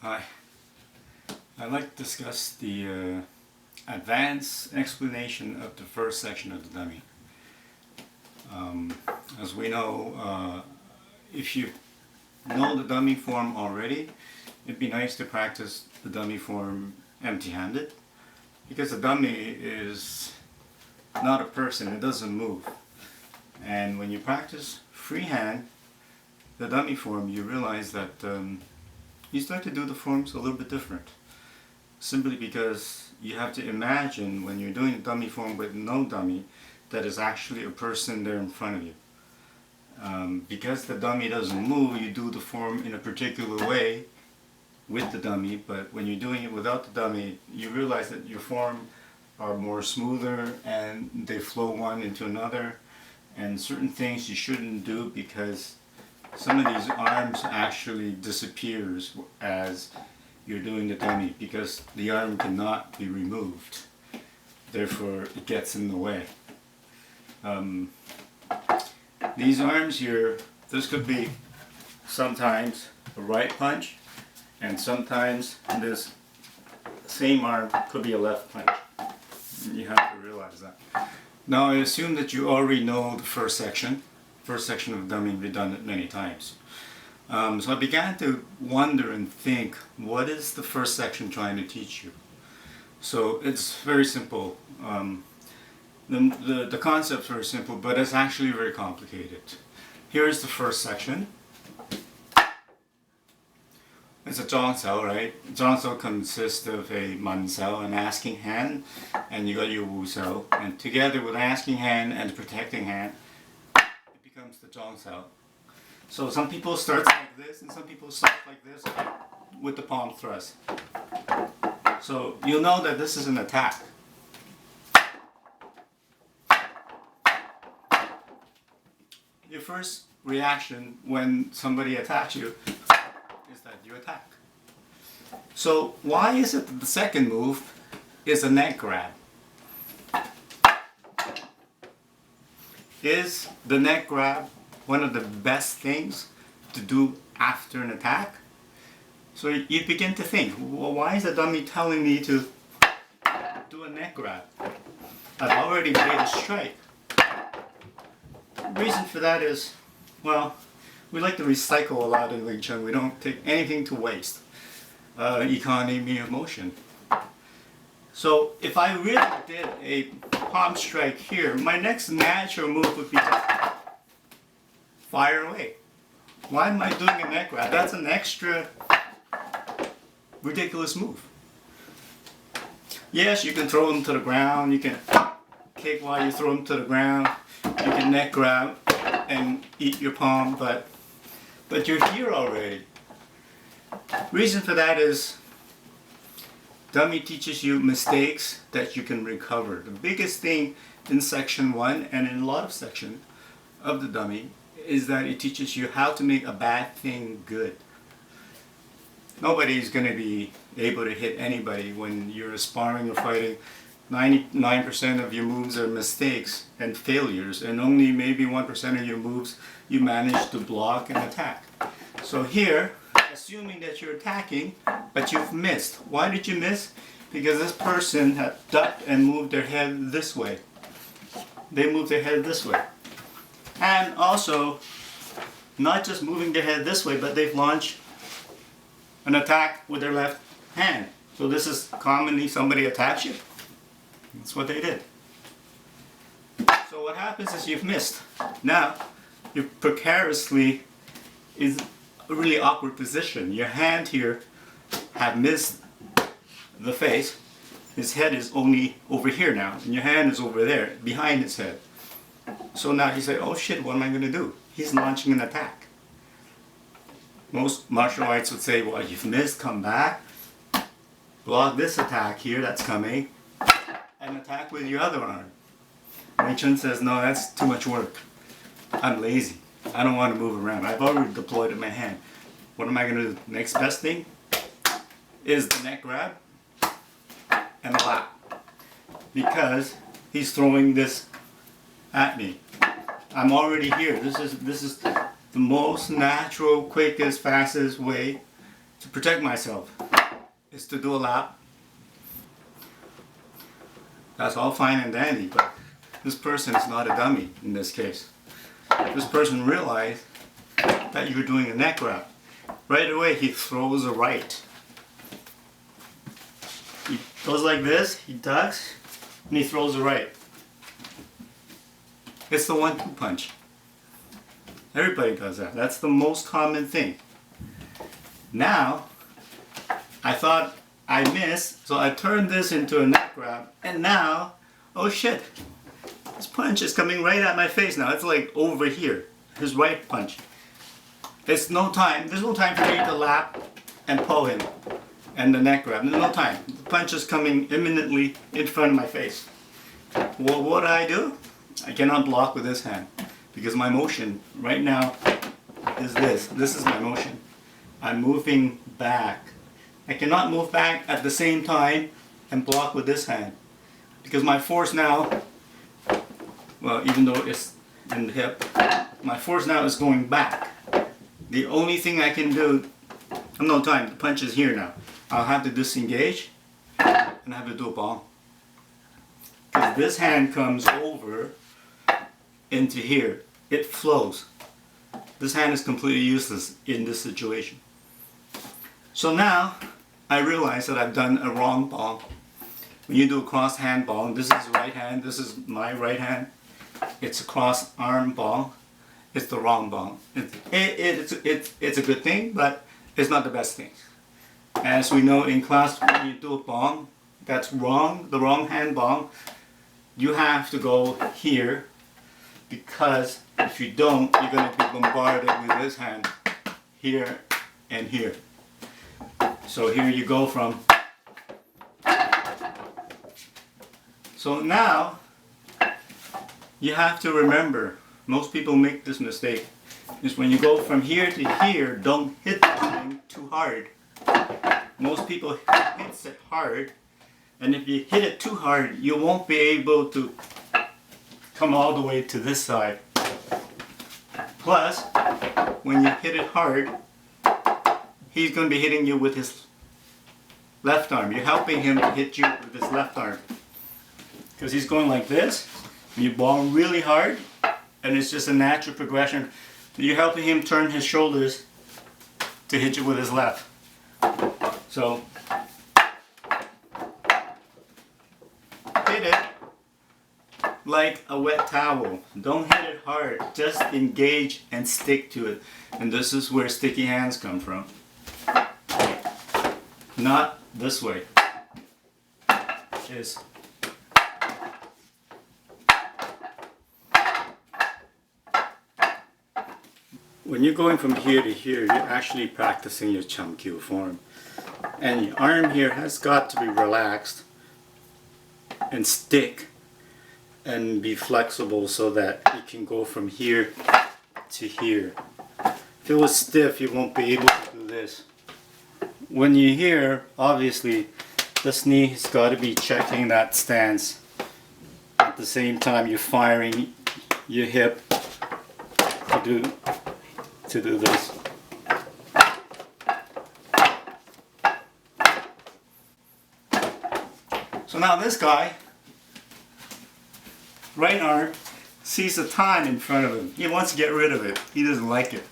Hi. I'd like to discuss the advanced explanation of the first section of the dummy. As we know, if you know the dummy form already, it'd be nice to practice the dummy form empty-handed, because the dummy is not a person, it doesn't move. And when you practice freehand, the dummy form, you realize that you start to do the forms a little bit different. Simply because you have to imagine when you're doing a dummy form with no dummy, that is actually a person there in front of you. Because the dummy doesn't move, you do the form in a particular way with the dummy, but when you're doing it without the dummy, you realize that your form are more smoother and they flow one into another, and certain things you shouldn't do because some of these arms actually disappears as you're doing the dummy, because the arm cannot be removed, therefore it gets in the way. These arms here, this could be sometimes a right punch, and sometimes this same arm could be a left punch. You have to realize that. Now I assume that you already know the first section of dummy. We've done it many times. So I began to wonder and think, what is the first section trying to teach you? So it's very simple. The concept's very simple, but it's actually very complicated. Here's the first section. It's a zhang-sao, right? Zhang-sao consists of a man-sao, an asking hand, and you got your wu-sao, and together with asking hand and the protecting hand, it becomes the zhang-sao. So some people start like this, and some people start like this with the palm thrust. So you'll know that this is an attack. Your first reaction when somebody attacks you is that you attack. So why is it that the second move is a neck grab? Is the neck grab one of the best things to do after an attack? So you begin to think, well, why is the dummy telling me to do a neck grab? I've already made a strike. The reason for that is, well, we like to recycle a lot in Wing Chun. We don't take anything to waste. Economy of motion. So if I really did a palm strike here, my next natural move would be to fire away. Why am I doing a neck grab? That's an extra ridiculous move. Yes, you can throw them to the ground, you can kick while you throw them to the ground, you can neck grab and eat your palm, but you're here already. Reason for that is dummy teaches you mistakes that you can recover. The biggest thing in section 1 and in a lot of sections of the dummy is that it teaches you how to make a bad thing good. Nobody's going to be able to hit anybody when you're sparring or fighting. 99% of your moves are mistakes and failures, and only maybe 1% of your moves you manage to block and attack. So here, assuming that you're attacking, but you've missed. Why did you miss? Because this person had ducked and moved their head this way. They moved their head this way. And also, not just moving their head this way, but they've launched an attack with their left hand. So this is commonly somebody attacks you. That's what they did. So what happens is you've missed. Now, you're precariously is a really awkward position. Your hand here have missed the face. His head is only over here now, and your hand is over there, behind his head. So now you say, oh shit, what am I going to do? He's launching an attack. Most martial arts would say, well, you've missed, come back, block this attack here that's coming, and attack with your other arm. Wing Chun says, no, that's too much work. I'm lazy. I don't want to move around. I've already deployed in my hand. What am I going to do? Next best thing is the neck grab and the lap. Because he's throwing this at me. I'm already here. This is the most natural, quickest, fastest way to protect myself is to do a lap. That's all fine and dandy, but this person is not a dummy in this case. This person realized that you're doing a neck wrap. Right away he throws a right. He goes like this, he ducks, and he throws a right. It's the 1-2 punch. Everybody does that. That's the most common thing. Now, I thought I missed, so I turned this into a neck wrap, and now, oh shit, this punch is coming right at my face now. It's like over here, his right punch. There's no time for me to lap and pull him and the neck wrap. There's no time. The punch is coming imminently in front of my face. Well, what do? I cannot block with this hand because my motion right now is this. This is my motion. I'm moving back. I cannot move back at the same time and block with this hand because my force now, well, even though it's in the hip, my force now is going back. The only thing I can do, no time, the punch is here now. I'll have to disengage and I have to do a bong. Because this hand comes over into here. It flows. This hand is completely useless in this situation. So now I realize that I've done a wrong bong. When you do a cross hand bong, this is right hand, this is my right hand. It's a cross arm bong. It's the wrong bong. It's a good thing, but it's not the best thing. As we know in class, when you do a bong, that's wrong, the wrong hand bong, you have to go here because if you don't, you're going to be bombarded with this hand here and here. So here you go from. So now you have to remember, most people make this mistake, is when you go from here to here, don't hit the thing too hard. Most people hit it hard, and if you hit it too hard, you won't be able to come all the way to this side. Plus, when you hit it hard, he's going to be hitting you with his left arm. You're helping him to hit you with his left arm. Because he's going like this, and you ball really hard, and it's just a natural progression. You're helping him turn his shoulders to hit you with his left. So, hit it like a wet towel. Don't hit it hard. Just engage and stick to it. And this is where sticky hands come from. Not this way. Is when you're going from here to here, you're actually practicing your chum-kyu form. And your arm here has got to be relaxed and stick and be flexible so that you can go from here to here. If it was stiff, you won't be able to do this. When you're here, obviously, this knee has got to be checking that stance. At the same time, you're firing your hip to do this. So now this guy, right arm, sees the time in front of him. He wants to get rid of it. He doesn't like it.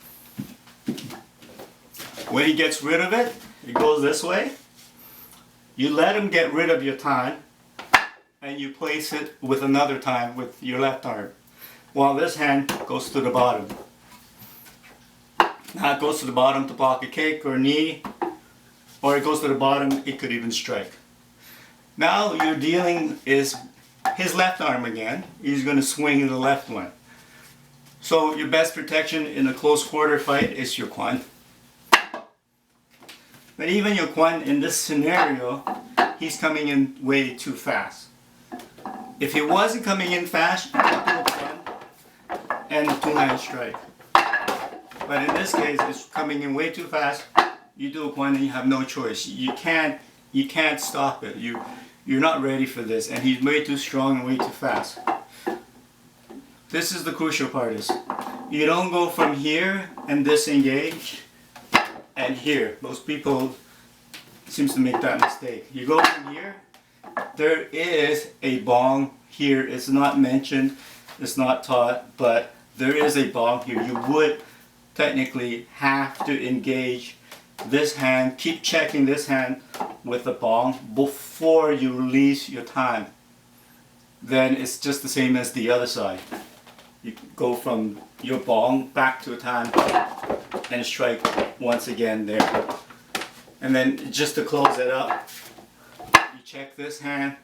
When he gets rid of it, it goes this way. You let him get rid of your time and you place it with another time with your left arm, while this hand goes to the bottom. Now it goes to the bottom to block a kick or knee, or it goes to the bottom, it could even strike. Now you're dealing is his left arm again. He's going to swing the left one. So your best protection in a close quarter fight is your kwan. But even your kwan in this scenario, he's coming in way too fast. If he wasn't coming in fast, you could do a kwan and a two-hand strike. But in this case, it's coming in way too fast. You do a kwan and you have no choice. You can't stop it. You're not ready for this, and he's way too strong and way too fast. This is the crucial part: is you don't go from here and disengage and here. Most people seems to make that mistake. You go from here, there is a bong here. It's not mentioned, it's not taught, but there is a bong here. You would technically have to engage this hand, keep checking this hand with the bong before you release your time. Then it's just the same as the other side. You go from your bong back to a time and strike once again there. And then just to close it up, you check this hand,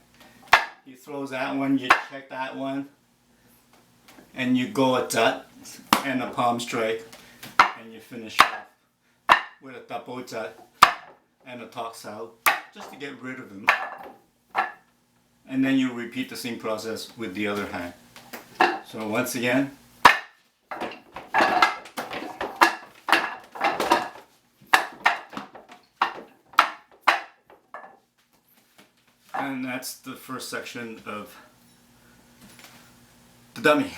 you throw that one, you check that one, and you go a tut and a palm strike, and you finish off with a double tut and a toss out, just to get rid of them. And then you repeat the same process with the other hand. So once again, and that's the first section of the dummy.